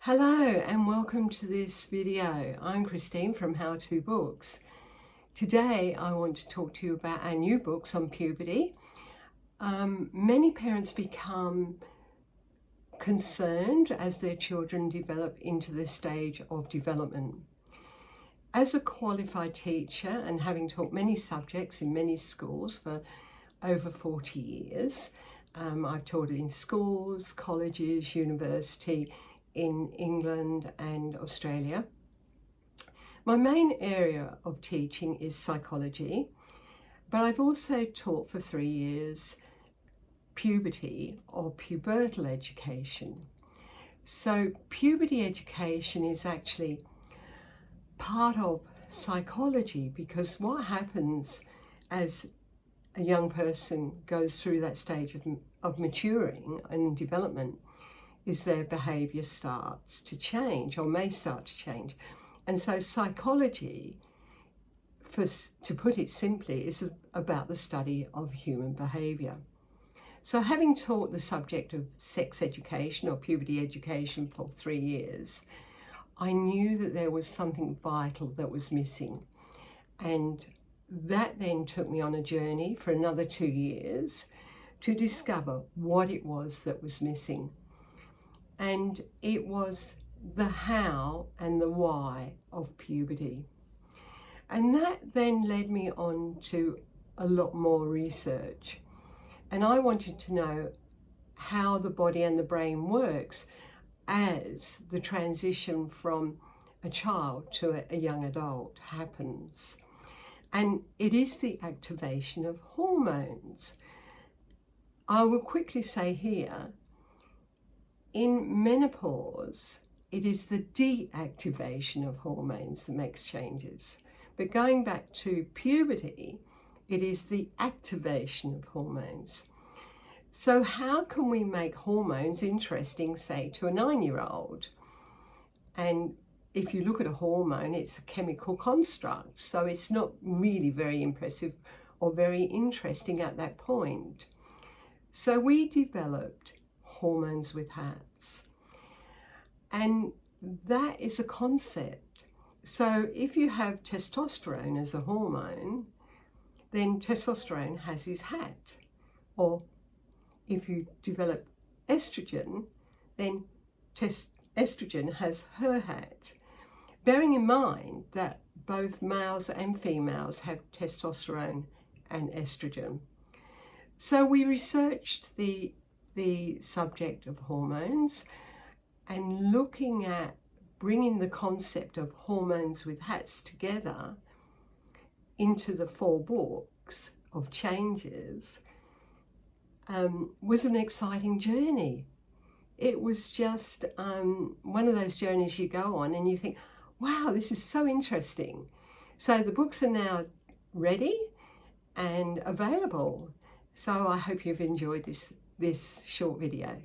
Hello and welcome to this video. I'm Christine from How To Books. Today I want to talk to you about our new books on puberty. Many parents become concerned as their children develop into the stage of development. As a qualified teacher and having taught many subjects in many schools for over 40 years, I've taught in schools, colleges, university, in England and Australia. My main area of teaching is psychology, but I've also taught for 3 years puberty or pubertal education. So puberty education is actually part of psychology, because what happens as a young person goes through that stage of maturing and development is their behaviour starts to change or may start to change. And so psychology, to put it simply, is about the study of human behaviour. So having taught the subject of sex education or puberty education for 3 years, I knew that there was something vital that was missing. And that then took me on a journey for another 2 years to discover what it was that was missing. And it was the how and the why of puberty. And that then led me on to a lot more research. And I wanted to know how the body and the brain works as the transition from a child to a young adult happens. And it is the activation of hormones. I will quickly say here, in menopause, it is the deactivation of hormones that makes changes. But going back to puberty, it is the activation of hormones. So how can we make hormones interesting, say, to a 9-year-old? And if you look at a hormone, it's a chemical construct, so it's not really very impressive or very interesting at that point. So we developed hormones with hats, and that is a concept. So if you have testosterone as a hormone, then testosterone has his hat, or if you develop estrogen, then estrogen has her hat, bearing in mind that both males and females have testosterone and estrogen. So we researched the subject of hormones and looking at bringing the concept of hormones with hats together into the 4 books of changes was an exciting journey. It was just one of those journeys you go on and you think, wow, this is so interesting. So the books are now ready and available. So I hope you've enjoyed this short video.